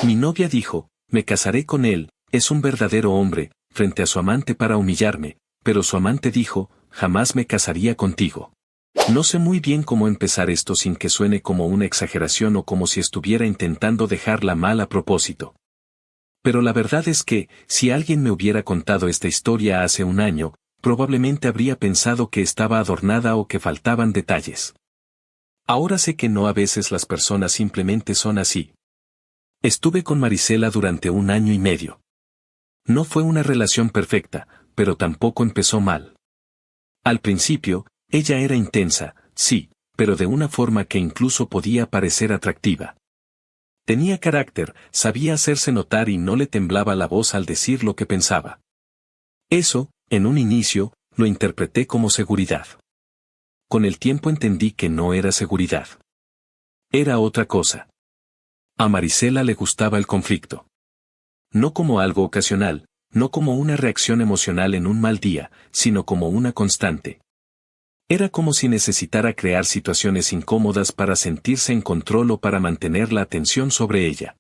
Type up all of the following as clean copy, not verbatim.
Mi novia dijo, me casaré con él, es un verdadero hombre, frente a su amante para humillarme, pero su amante dijo, jamás me casaría contigo. No sé muy bien cómo empezar esto sin que suene como una exageración o como si estuviera intentando dejarla mal a propósito. Pero la verdad es que, si alguien me hubiera contado esta historia hace un año, probablemente habría pensado que estaba adornada o que faltaban detalles. Ahora sé que no, a veces las personas simplemente son así. Estuve con Marisela durante 1 año y medio. No fue una relación perfecta, pero tampoco empezó mal. Al principio, ella era intensa, sí, pero de una forma que incluso podía parecer atractiva. Tenía carácter, sabía hacerse notar y no le temblaba la voz al decir lo que pensaba. Eso, en un inicio, lo interpreté como seguridad. Con el tiempo entendí que no era seguridad. Era otra cosa. A Marisela le gustaba el conflicto. No como algo ocasional, no como una reacción emocional en un mal día, sino como una constante. Era como si necesitara crear situaciones incómodas para sentirse en control o para mantener la atención sobre ella.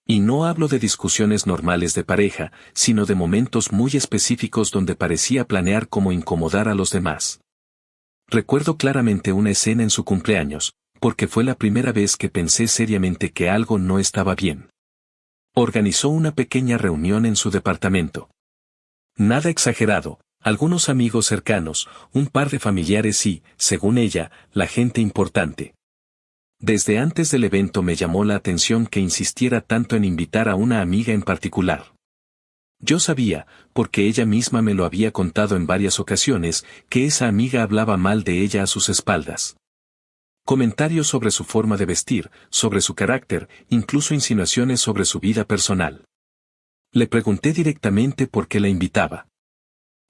Y no hablo de discusiones normales de pareja, sino de momentos muy específicos donde parecía planear cómo incomodar a los demás. Recuerdo claramente una escena en su cumpleaños, porque fue la primera vez que pensé seriamente que algo no estaba bien. Organizó una pequeña reunión en su departamento. Nada exagerado, algunos amigos cercanos, un par de familiares y, según ella, la gente importante. Desde antes del evento me llamó la atención que insistiera tanto en invitar a una amiga en particular. Yo sabía, porque ella misma me lo había contado en varias ocasiones, que esa amiga hablaba mal de ella a sus espaldas. Comentarios sobre su forma de vestir, sobre su carácter, incluso insinuaciones sobre su vida personal. Le pregunté directamente por qué la invitaba.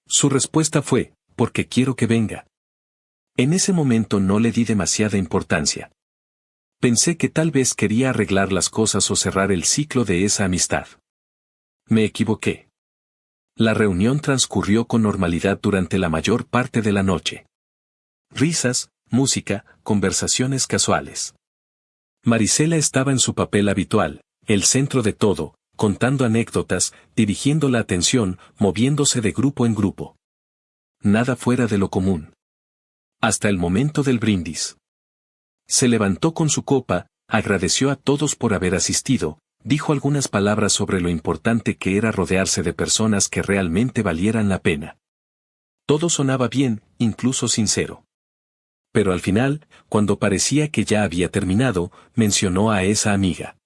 Su respuesta fue, porque quiero que venga. En ese momento no le di demasiada importancia. Pensé que tal vez quería arreglar las cosas o cerrar el ciclo de esa amistad. Me equivoqué. La reunión transcurrió con normalidad durante la mayor parte de la noche. Risas, música, conversaciones casuales. Marisela estaba en su papel habitual, el centro de todo, contando anécdotas, dirigiendo la atención, moviéndose de grupo en grupo. Nada fuera de lo común. Hasta el momento del brindis. Se levantó con su copa, agradeció a todos por haber asistido, dijo algunas palabras sobre lo importante que era rodearse de personas que realmente valieran la pena. Todo sonaba bien, incluso sincero. Pero al final, cuando parecía que ya había terminado, mencionó a esa amiga.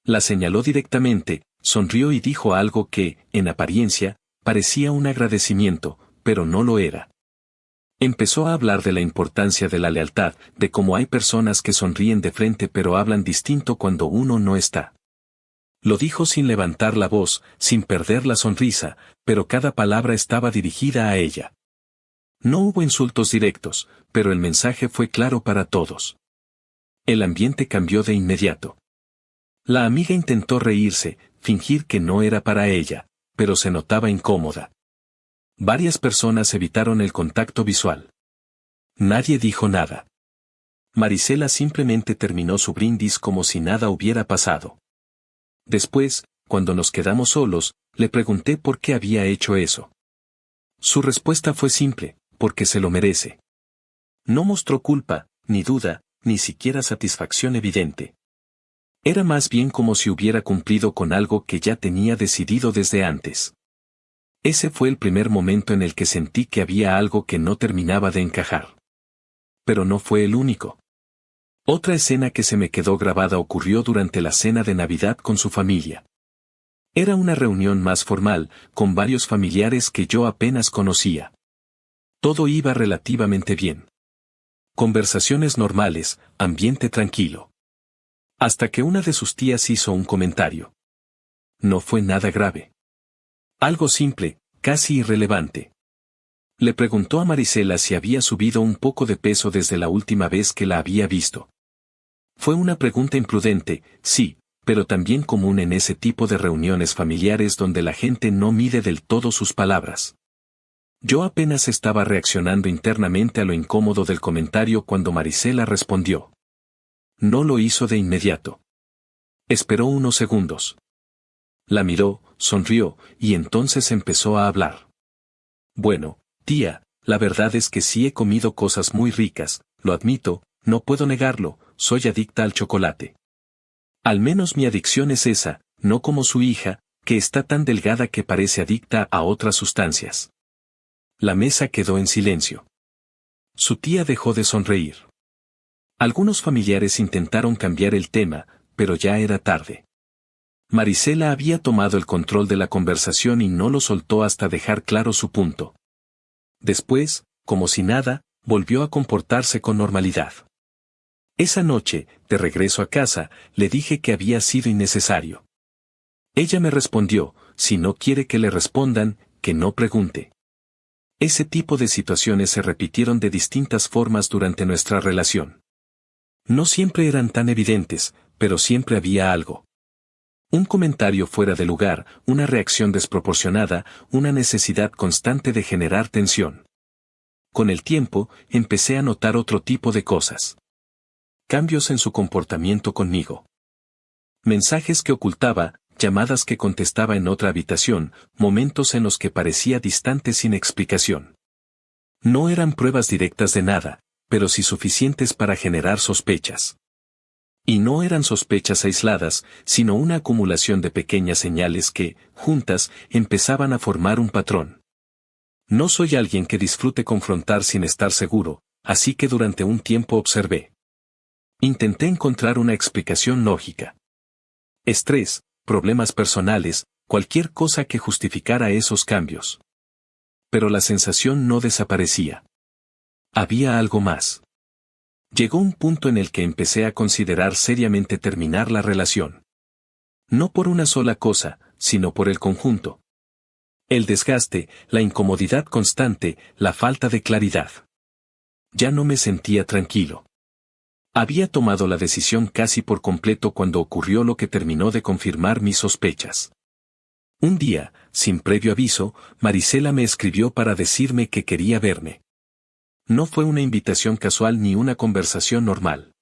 La señaló directamente, sonrió y dijo algo que, en apariencia, parecía un agradecimiento, pero no lo era. Empezó a hablar de la importancia de la lealtad, de cómo hay personas que sonríen de frente pero hablan distinto cuando uno no está. Lo dijo sin levantar la voz, sin perder la sonrisa, pero cada palabra estaba dirigida a ella. No hubo insultos directos, pero el mensaje fue claro para todos. El ambiente cambió de inmediato. La amiga intentó reírse, fingir que no era para ella, pero se notaba incómoda. Varias personas evitaron el contacto visual. Nadie dijo nada. Marisela simplemente terminó su brindis como si nada hubiera pasado. Después, cuando nos quedamos solos, le pregunté por qué había hecho eso. Su respuesta fue simple, porque se lo merece. No mostró culpa, ni duda, ni siquiera satisfacción evidente. Era más bien como si hubiera cumplido con algo que ya tenía decidido desde antes. Ese fue el primer momento en el que sentí que había algo que no terminaba de encajar. Pero no fue el único. Otra escena que se me quedó grabada ocurrió durante la cena de Navidad con su familia. Era una reunión más formal, con varios familiares que yo apenas conocía. Todo iba relativamente bien. Conversaciones normales, ambiente tranquilo. Hasta que una de sus tías hizo un comentario. No fue nada grave. Algo simple, casi irrelevante. Le preguntó a Marisela si había subido un poco de peso desde la última vez que la había visto. Fue una pregunta imprudente, sí, pero también común en ese tipo de reuniones familiares donde la gente no mide del todo sus palabras. Yo apenas estaba reaccionando internamente a lo incómodo del comentario cuando Marisela respondió. No lo hizo de inmediato. Esperó unos segundos. La miró, sonrió, y entonces empezó a hablar. Bueno, tía, la verdad es que sí he comido cosas muy ricas, lo admito, no puedo negarlo, soy adicta al chocolate. Al menos mi adicción es esa, no como su hija, que está tan delgada que parece adicta a otras sustancias. La mesa quedó en silencio. Su tía dejó de sonreír. Algunos familiares intentaron cambiar el tema, pero ya era tarde. Marisela había tomado el control de la conversación y no lo soltó hasta dejar claro su punto. Después, como si nada, volvió a comportarse con normalidad. Esa noche, de regreso a casa, le dije que había sido innecesario. Ella me respondió, si no quiere que le respondan, que no pregunte. Ese tipo de situaciones se repitieron de distintas formas durante nuestra relación. No siempre eran tan evidentes, pero siempre había algo. Un comentario fuera de lugar, una reacción desproporcionada, una necesidad constante de generar tensión. Con el tiempo, empecé a notar otro tipo de cosas. Cambios en su comportamiento conmigo. Mensajes que ocultaba, llamadas que contestaba en otra habitación, momentos en los que parecía distante sin explicación. No eran pruebas directas de nada, pero sí suficientes para generar sospechas. Y no eran sospechas aisladas, sino una acumulación de pequeñas señales que, juntas, empezaban a formar un patrón. No soy alguien que disfrute confrontar sin estar seguro, así que durante un tiempo observé. Intenté encontrar una explicación lógica. Estrés, problemas personales, cualquier cosa que justificara esos cambios. Pero la sensación no desaparecía. Había algo más. Llegó un punto en el que empecé a considerar seriamente terminar la relación. No por una sola cosa, sino por el conjunto. El desgaste, la incomodidad constante, la falta de claridad. Ya no me sentía tranquilo. Había tomado la decisión casi por completo cuando ocurrió lo que terminó de confirmar mis sospechas. Un día, sin previo aviso, Marisela me escribió para decirme que quería verme. No fue una invitación casual ni una conversación normal.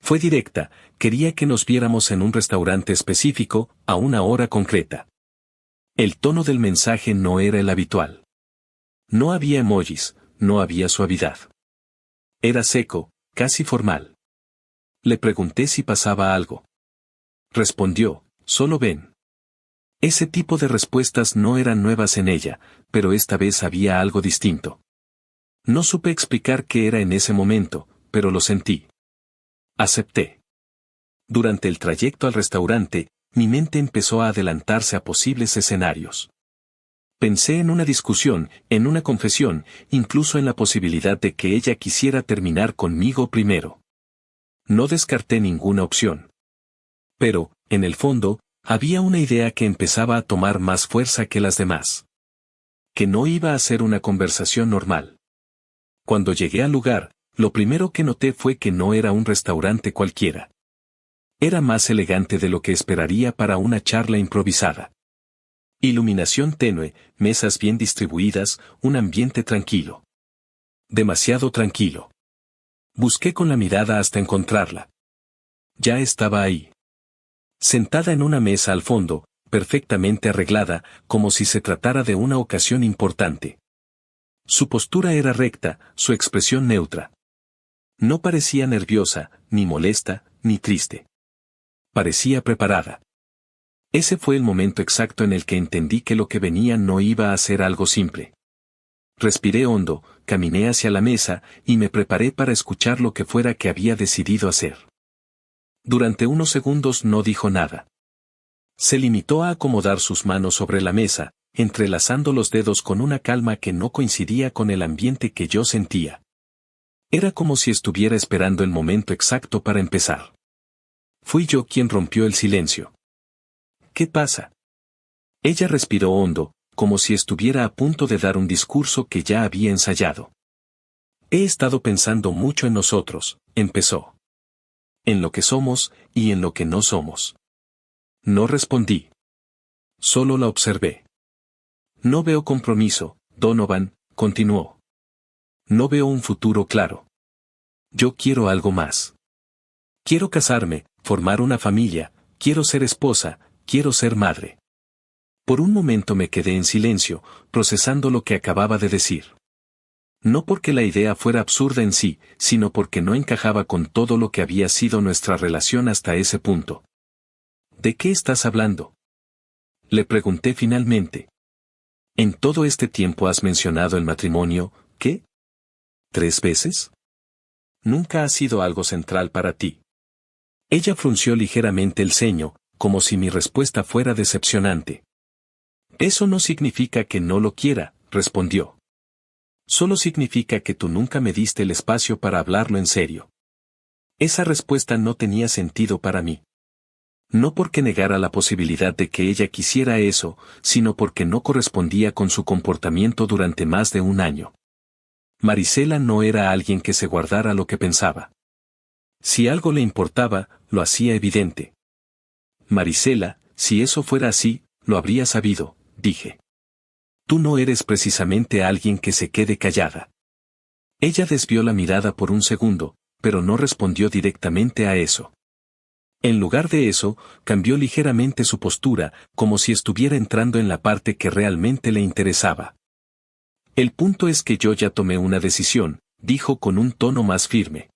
Fue directa, quería que nos viéramos en un restaurante específico, a una hora concreta. El tono del mensaje no era el habitual. No había emojis, no había suavidad. Era seco, casi formal. Le pregunté si pasaba algo. Respondió, solo ven. Ese tipo de respuestas no eran nuevas en ella, pero esta vez había algo distinto. No supe explicar qué era en ese momento, pero lo sentí. Acepté. Durante el trayecto al restaurante, mi mente empezó a adelantarse a posibles escenarios. Pensé en una discusión, en una confesión, incluso en la posibilidad de que ella quisiera terminar conmigo primero. No descarté ninguna opción. Pero, en el fondo, había una idea que empezaba a tomar más fuerza que las demás. Que no iba a ser una conversación normal. Cuando llegué al lugar, lo primero que noté fue que no era un restaurante cualquiera. Era más elegante de lo que esperaría para una charla improvisada. Iluminación tenue, mesas bien distribuidas, un ambiente tranquilo. Demasiado tranquilo. Busqué con la mirada hasta encontrarla. Ya estaba ahí. Sentada en una mesa al fondo, perfectamente arreglada, como si se tratara de una ocasión importante. Su postura era recta, su expresión neutra. No parecía nerviosa, ni molesta, ni triste. Parecía preparada. Ese fue el momento exacto en el que entendí que lo que venía no iba a ser algo simple. Respiré hondo, caminé hacia la mesa, y me preparé para escuchar lo que fuera que había decidido hacer. Durante unos segundos no dijo nada. Se limitó a acomodar sus manos sobre la mesa, entrelazando los dedos con una calma que no coincidía con el ambiente que yo sentía. Era como si estuviera esperando el momento exacto para empezar. Fui yo quien rompió el silencio. ¿Qué pasa? Ella respiró hondo, como si estuviera a punto de dar un discurso que ya había ensayado. He estado pensando mucho en nosotros, empezó. En lo que somos, y en lo que no somos. No respondí. Solo la observé. No veo compromiso, Donovan, continuó. No veo un futuro claro. Yo quiero algo más. Quiero casarme, formar una familia, quiero ser esposa, quiero ser madre. Por un momento me quedé en silencio, procesando lo que acababa de decir. No porque la idea fuera absurda en sí, sino porque no encajaba con todo lo que había sido nuestra relación hasta ese punto. ¿De qué estás hablando?, le pregunté finalmente. En todo este tiempo has mencionado el matrimonio, ¿qué? ¿3 veces? Nunca ha sido algo central para ti. Ella frunció ligeramente el ceño, como si mi respuesta fuera decepcionante. Eso no significa que no lo quiera, respondió. Solo significa que tú nunca me diste el espacio para hablarlo en serio. Esa respuesta no tenía sentido para mí. No porque negara la posibilidad de que ella quisiera eso, sino porque no correspondía con su comportamiento durante más de 1 año. Marisela no era alguien que se guardara lo que pensaba. Si algo le importaba, lo hacía evidente. Marisela, si eso fuera así, lo habría sabido, dije. Tú no eres precisamente alguien que se quede callada. Ella desvió la mirada por un segundo, pero no respondió directamente a eso. En lugar de eso, cambió ligeramente su postura, como si estuviera entrando en la parte que realmente le interesaba. El punto es que yo ya tomé una decisión, dijo con un tono más firme.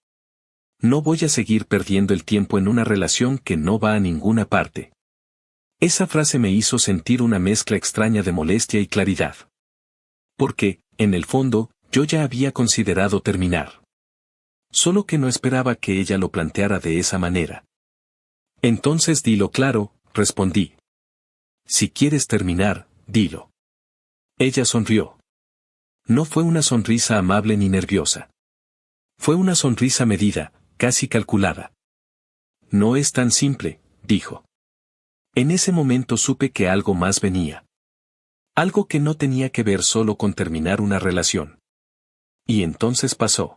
No voy a seguir perdiendo el tiempo en una relación que no va a ninguna parte. Esa frase me hizo sentir una mezcla extraña de molestia y claridad. Porque, en el fondo, yo ya había considerado terminar. Solo que no esperaba que ella lo planteara de esa manera. Entonces dilo claro, respondí. Si quieres terminar, dilo. Ella sonrió. No fue una sonrisa amable ni nerviosa. Fue una sonrisa medida, casi calculada. No es tan simple, dijo. En ese momento supe que algo más venía. Algo que no tenía que ver solo con terminar una relación. Y entonces pasó.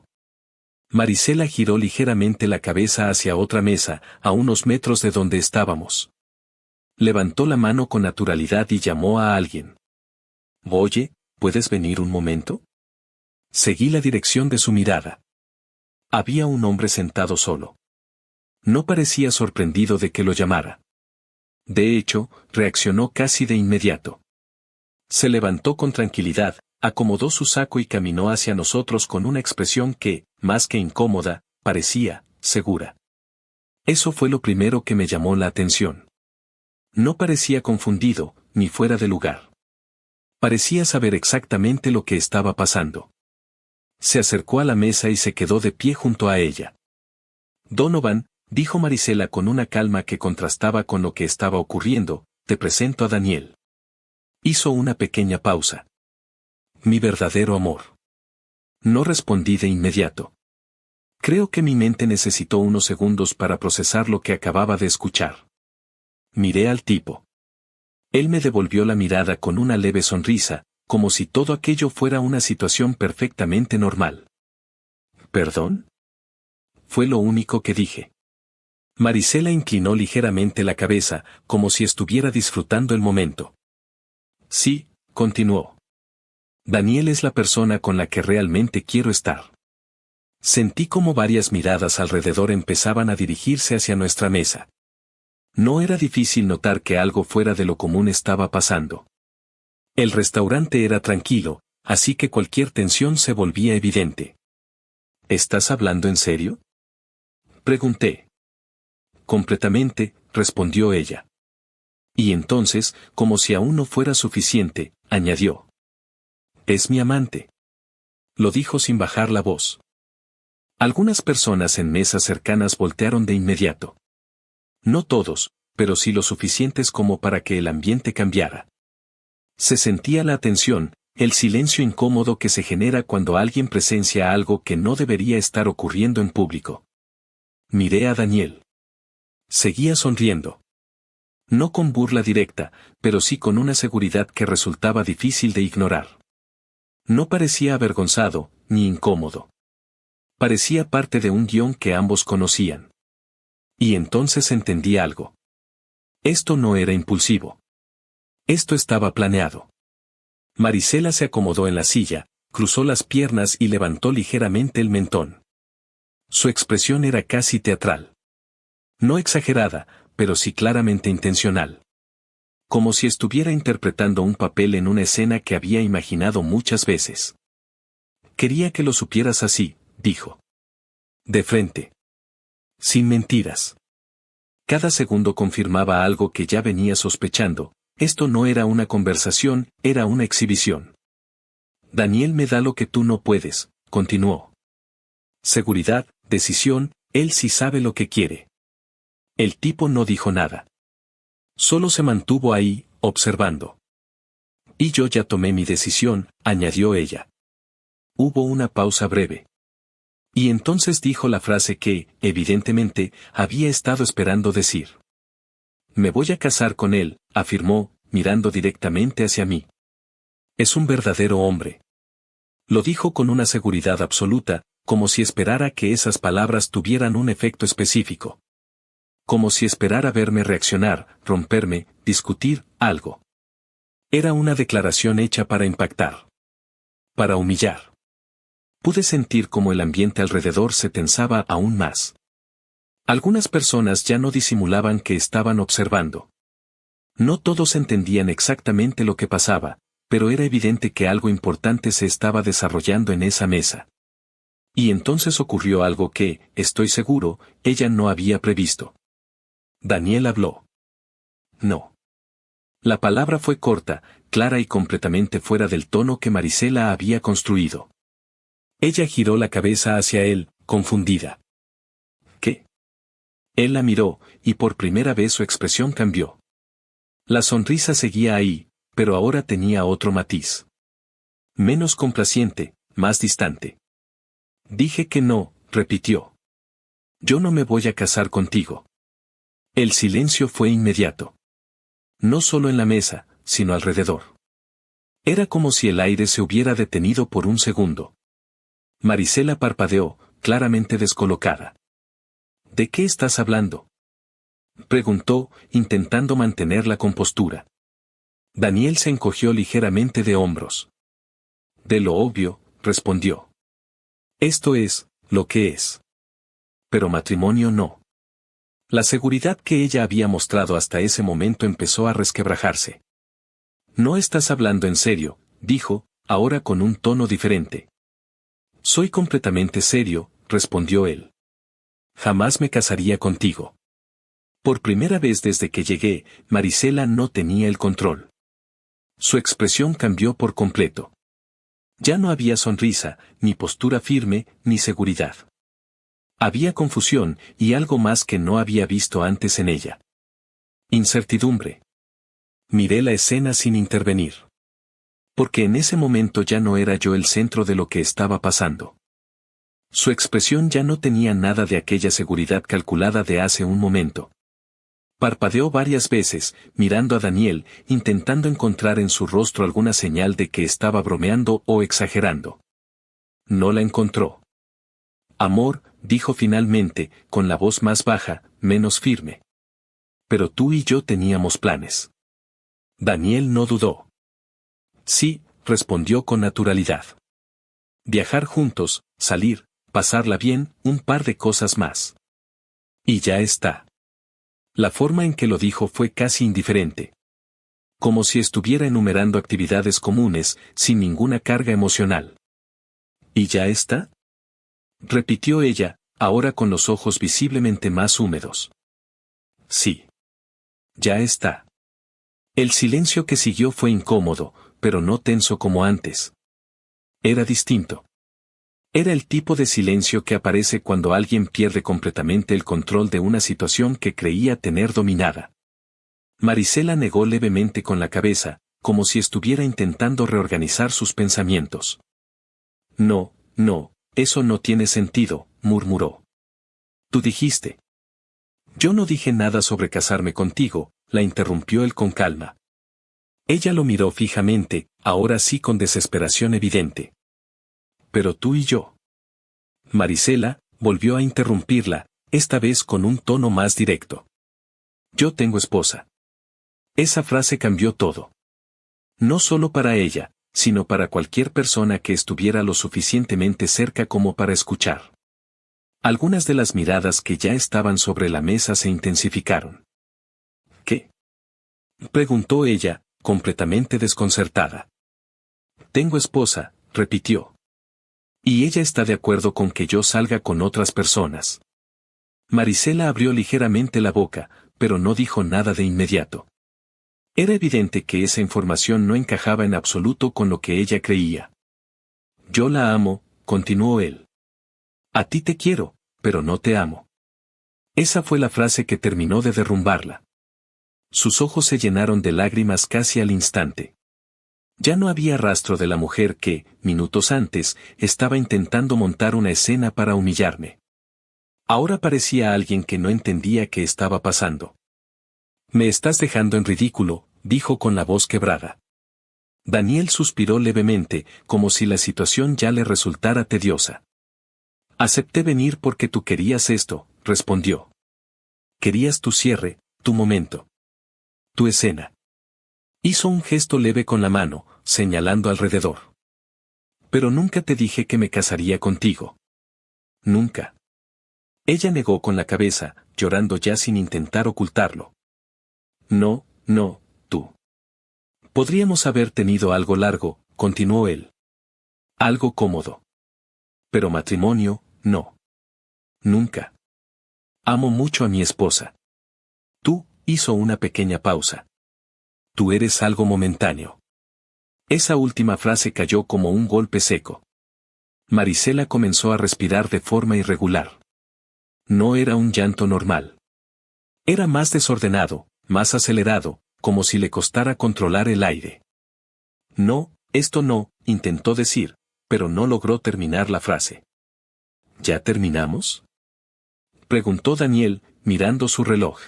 Marisela giró ligeramente la cabeza hacia otra mesa, a unos metros de donde estábamos. Levantó la mano con naturalidad y llamó a alguien. Oye, ¿puedes venir un momento? Seguí la dirección de su mirada. Había un hombre sentado solo. No parecía sorprendido de que lo llamara. De hecho, reaccionó casi de inmediato. Se levantó con tranquilidad, acomodó su saco y caminó hacia nosotros con una expresión que, más que incómoda, parecía segura. Eso fue lo primero que me llamó la atención. No parecía confundido, ni fuera de lugar. Parecía saber exactamente lo que estaba pasando. Se acercó a la mesa y se quedó de pie junto a ella. Donovan, dijo Marisela con una calma que contrastaba con lo que estaba ocurriendo, te presento a Daniel. Hizo una pequeña pausa. Mi verdadero amor. No respondí de inmediato. Creo que mi mente necesitó unos segundos para procesar lo que acababa de escuchar. Miré al tipo. Él me devolvió la mirada con una leve sonrisa, como si todo aquello fuera una situación perfectamente normal. ¿Perdón? Fue lo único que dije. Marisela inclinó ligeramente la cabeza, como si estuviera disfrutando el momento. Sí, continuó. Daniel es la persona con la que realmente quiero estar. Sentí como varias miradas alrededor empezaban a dirigirse hacia nuestra mesa. No era difícil notar que algo fuera de lo común estaba pasando. El restaurante era tranquilo, así que cualquier tensión se volvía evidente. ¿Estás hablando en serio?, pregunté. Completamente, respondió ella. Y entonces, como si aún no fuera suficiente, añadió. Es mi amante. Lo dijo sin bajar la voz. Algunas personas en mesas cercanas voltearon de inmediato. No todos, pero sí lo suficientes como para que el ambiente cambiara. Se sentía la tensión, el silencio incómodo que se genera cuando alguien presencia algo que no debería estar ocurriendo en público. Miré a Daniel. Seguía sonriendo. No con burla directa, pero sí con una seguridad que resultaba difícil de ignorar. No parecía avergonzado, ni incómodo. Parecía parte de un guión que ambos conocían. Y entonces entendí algo. Esto no era impulsivo. Esto estaba planeado. Marisela se acomodó en la silla, cruzó las piernas y levantó ligeramente el mentón. Su expresión era casi teatral. No exagerada, pero sí claramente intencional. Como si estuviera interpretando un papel en una escena que había imaginado muchas veces. Quería que lo supieras así, dijo. De frente. Sin mentiras. Cada segundo confirmaba algo que ya venía sospechando. Esto no era una conversación, era una exhibición. Daniel me da lo que tú no puedes, continuó. Seguridad, decisión, él sí sabe lo que quiere. El tipo no dijo nada. Solo se mantuvo ahí, observando. Y yo ya tomé mi decisión, añadió ella. Hubo una pausa breve. Y entonces dijo la frase que, evidentemente, había estado esperando decir. Me voy a casar con él, afirmó, mirando directamente hacia mí. Es un verdadero hombre. Lo dijo con una seguridad absoluta, como si esperara que esas palabras tuvieran un efecto específico. Como si esperara verme reaccionar, romperme, discutir, algo. Era una declaración hecha para impactar. Para humillar. Pude sentir cómo el ambiente alrededor se tensaba aún más. Algunas personas ya no disimulaban que estaban observando. No todos entendían exactamente lo que pasaba, pero era evidente que algo importante se estaba desarrollando en esa mesa. Y entonces ocurrió algo que, estoy seguro, ella no había previsto. Daniel habló. No. La palabra fue corta, clara y completamente fuera del tono que Marisela había construido. Ella giró la cabeza hacia él, confundida. ¿Qué? Él la miró, y por primera vez su expresión cambió. La sonrisa seguía ahí, pero ahora tenía otro matiz. Menos complaciente, más distante. Dije que no, repitió. Yo no me voy a casar contigo. El silencio fue inmediato. No solo en la mesa, sino alrededor. Era como si el aire se hubiera detenido por un segundo. Marisela parpadeó, claramente descolocada. ¿De qué estás hablando?, preguntó, intentando mantener la compostura. Daniel se encogió ligeramente de hombros. De lo obvio, respondió. Esto es, lo que es. Pero matrimonio no. La seguridad que ella había mostrado hasta ese momento empezó a resquebrajarse. No estás hablando en serio, dijo, ahora con un tono diferente. Soy completamente serio, respondió él. Jamás me casaría contigo. Por primera vez desde que llegué, Marisela no tenía el control. Su expresión cambió por completo. Ya no había sonrisa, ni postura firme, ni seguridad. Había confusión, y algo más que no había visto antes en ella. Incertidumbre. Miré la escena sin intervenir. Porque en ese momento ya no era yo el centro de lo que estaba pasando. Su expresión ya no tenía nada de aquella seguridad calculada de hace un momento. Parpadeó varias veces, mirando a Daniel, intentando encontrar en su rostro alguna señal de que estaba bromeando o exagerando. No la encontró. Amor, dijo finalmente, con la voz más baja, menos firme. Pero tú y yo teníamos planes. Daniel no dudó. Sí, respondió con naturalidad. Viajar juntos, salir, pasarla bien, un par de cosas más. Y ya está. La forma en que lo dijo fue casi indiferente. Como si estuviera enumerando actividades comunes, sin ninguna carga emocional. ¿Y ya está?, repitió ella, ahora con los ojos visiblemente más húmedos. Sí. Ya está. El silencio que siguió fue incómodo, pero no tenso como antes. Era distinto. Era el tipo de silencio que aparece cuando alguien pierde completamente el control de una situación que creía tener dominada. Marisela negó levemente con la cabeza, como si estuviera intentando reorganizar sus pensamientos. No, no, eso no tiene sentido, murmuró. Tú dijiste. Yo no dije nada sobre casarme contigo, la interrumpió él con calma. Ella lo miró fijamente, ahora sí con desesperación evidente. Pero tú y yo. Marisela volvió a interrumpirla, esta vez con un tono más directo. Yo tengo esposa. Esa frase cambió todo. No solo para ella, sino para cualquier persona que estuviera lo suficientemente cerca como para escuchar. Algunas de las miradas que ya estaban sobre la mesa se intensificaron. ¿Qué? Preguntó ella, completamente desconcertada. Tengo esposa, repitió. Y ella está de acuerdo con que yo salga con otras personas. Marisela abrió ligeramente la boca, pero no dijo nada de inmediato. Era evidente que esa información no encajaba en absoluto con lo que ella creía. Yo la amo, continuó él. A ti te quiero, pero no te amo. Esa fue la frase que terminó de derrumbarla. Sus ojos se llenaron de lágrimas casi al instante. Ya no había rastro de la mujer que, minutos antes, estaba intentando montar una escena para humillarme. Ahora parecía alguien que no entendía qué estaba pasando. Me estás dejando en ridículo, dijo con la voz quebrada. Daniel suspiró levemente, como si la situación ya le resultara tediosa. Acepté venir porque tú querías esto, respondió. Querías tu cierre, tu momento. Tu escena. Hizo un gesto leve con la mano, señalando alrededor. Pero nunca te dije que me casaría contigo. Nunca. Ella negó con la cabeza, llorando ya sin intentar ocultarlo. No, no, tú. Podríamos haber tenido algo largo, continuó él. Algo cómodo. Pero matrimonio, no. Nunca. Amo mucho a mi esposa. Tú, hizo una pequeña pausa. Tú eres algo momentáneo. Esa última frase cayó como un golpe seco. Marisela comenzó a respirar de forma irregular. No era un llanto normal. Era más desordenado, más acelerado, como si le costara controlar el aire. No, esto no, intentó decir, pero no logró terminar la frase. ¿Ya terminamos? Preguntó Daniel, mirando su reloj.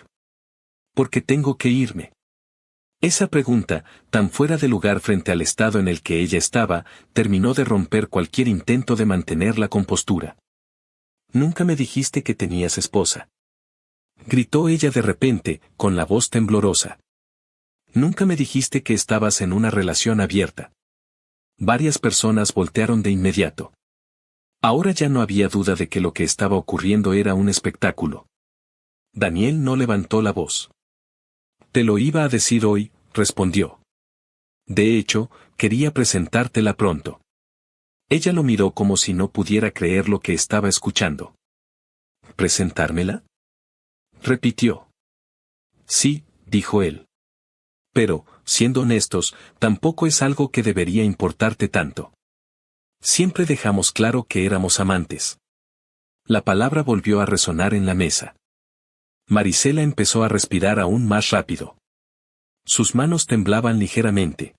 Porque tengo que irme. Esa pregunta, tan fuera de lugar frente al estado en el que ella estaba, terminó de romper cualquier intento de mantener la compostura. Nunca me dijiste que tenías esposa. Gritó ella de repente, con la voz temblorosa. Nunca me dijiste que estabas en una relación abierta. Varias personas voltearon de inmediato. Ahora ya no había duda de que lo que estaba ocurriendo era un espectáculo. Daniel no levantó la voz. Te lo iba a decir hoy, respondió. De hecho, quería presentártela pronto. Ella lo miró como si no pudiera creer lo que estaba escuchando. ¿Presentármela? Repitió. Sí, dijo él. Pero, siendo honestos, tampoco es algo que debería importarte tanto. Siempre dejamos claro que éramos amantes. La palabra volvió a resonar en la mesa. Marisela empezó a respirar aún más rápido. Sus manos temblaban ligeramente.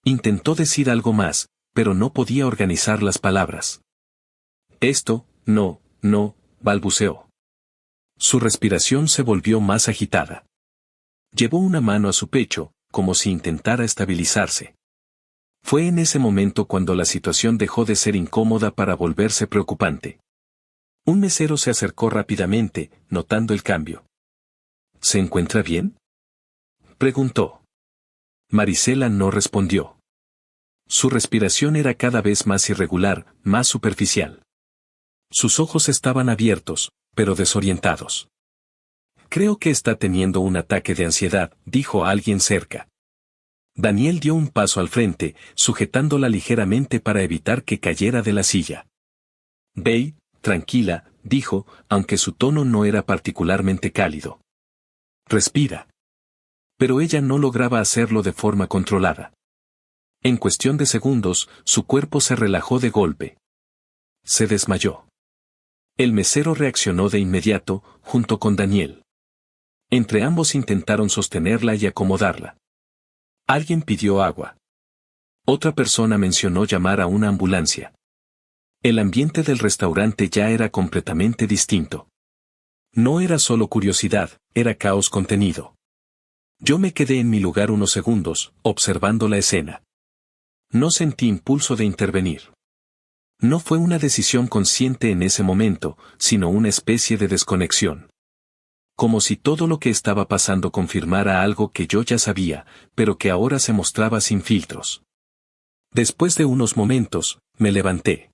Intentó decir algo más, pero no podía organizar las palabras. Esto, no, balbuceó. Su respiración se volvió más agitada. Llevó una mano a su pecho, como si intentara estabilizarse. Fue en ese momento cuando la situación dejó de ser incómoda para volverse preocupante. Un mesero se acercó rápidamente, notando el cambio. ¿Se encuentra bien?, preguntó. Marisela no respondió. Su respiración era cada vez más irregular, más superficial. Sus ojos estaban abiertos, pero desorientados. Creo que está teniendo un ataque de ansiedad, dijo alguien cerca. Daniel dio un paso al frente, sujetándola ligeramente para evitar que cayera de la silla. Ve, tranquila, dijo, aunque su tono no era particularmente cálido. Respira. Pero ella no lograba hacerlo de forma controlada. En cuestión de segundos, su cuerpo se relajó de golpe. Se desmayó. El mesero reaccionó de inmediato, junto con Daniel. Entre ambos intentaron sostenerla y acomodarla. Alguien pidió agua. Otra persona mencionó llamar a una ambulancia. El ambiente del restaurante ya era completamente distinto. No era solo curiosidad, era caos contenido. Yo me quedé en mi lugar unos segundos, observando la escena. No sentí impulso de intervenir. No fue una decisión consciente en ese momento, sino una especie de desconexión. Como si todo lo que estaba pasando confirmara algo que yo ya sabía, pero que ahora se mostraba sin filtros. Después de unos momentos, me levanté.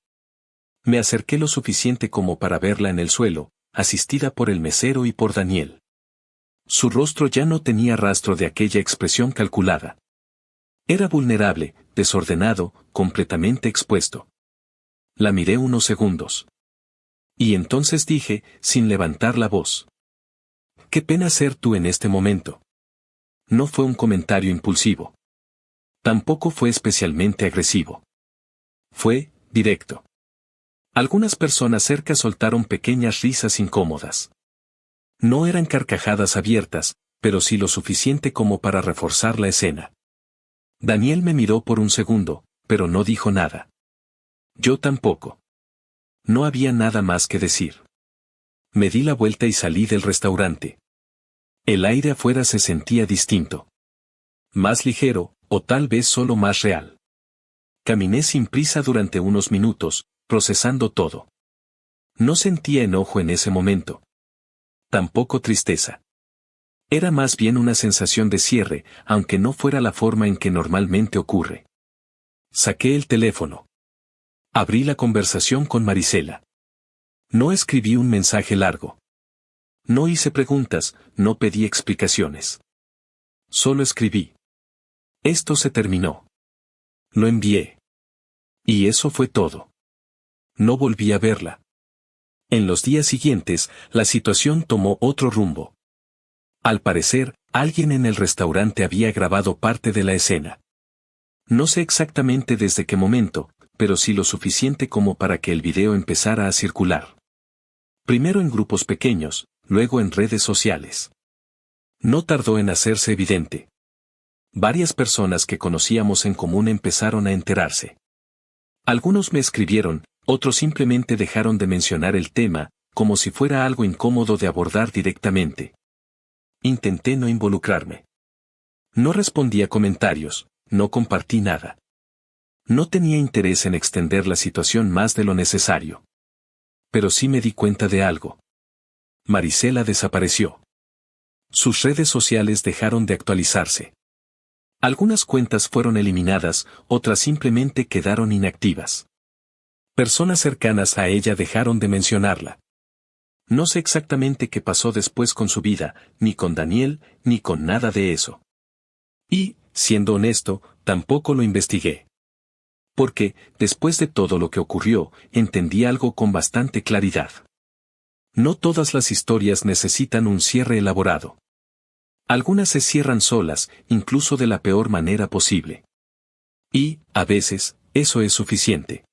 Me acerqué lo suficiente como para verla en el suelo, asistida por el mesero y por Daniel. Su rostro ya no tenía rastro de aquella expresión calculada. Era vulnerable, desordenado, completamente expuesto. La miré unos segundos. Y entonces dije, sin levantar la voz: «Qué pena ser tú en este momento». No fue un comentario impulsivo. Tampoco fue especialmente agresivo. Fue directo. Algunas personas cerca soltaron pequeñas risas incómodas. No eran carcajadas abiertas, pero sí lo suficiente como para reforzar la escena. Daniel me miró por un segundo, pero no dijo nada. Yo tampoco. No había nada más que decir. Me di la vuelta y salí del restaurante. El aire afuera se sentía distinto. Más ligero, o tal vez solo más real. Caminé sin prisa durante unos minutos, procesando todo. No sentía enojo en ese momento. Tampoco tristeza. Era más bien una sensación de cierre, aunque no fuera la forma en que normalmente ocurre. Saqué el teléfono. Abrí la conversación con Marisela. No escribí un mensaje largo. No hice preguntas, no pedí explicaciones. Solo escribí: «Esto se terminó». Lo envié. Y eso fue todo. No volví a verla. En los días siguientes, la situación tomó otro rumbo. Al parecer, alguien en el restaurante había grabado parte de la escena. No sé exactamente desde qué momento, pero sí lo suficiente como para que el video empezara a circular. Primero en grupos pequeños, luego en redes sociales. No tardó en hacerse evidente. Varias personas que conocíamos en común empezaron a enterarse. Algunos me escribieron, otros simplemente dejaron de mencionar el tema, como si fuera algo incómodo de abordar directamente. Intenté no involucrarme. No respondí a comentarios, no compartí nada. No tenía interés en extender la situación más de lo necesario. Pero sí me di cuenta de algo. Marisela desapareció. Sus redes sociales dejaron de actualizarse. Algunas cuentas fueron eliminadas, otras simplemente quedaron inactivas. Personas cercanas a ella dejaron de mencionarla. No sé exactamente qué pasó después con su vida, ni con Daniel, ni con nada de eso. Y, siendo honesto, tampoco lo investigué. Porque, después de todo lo que ocurrió, entendí algo con bastante claridad. No todas las historias necesitan un cierre elaborado. Algunas se cierran solas, incluso de la peor manera posible. Y, a veces, eso es suficiente.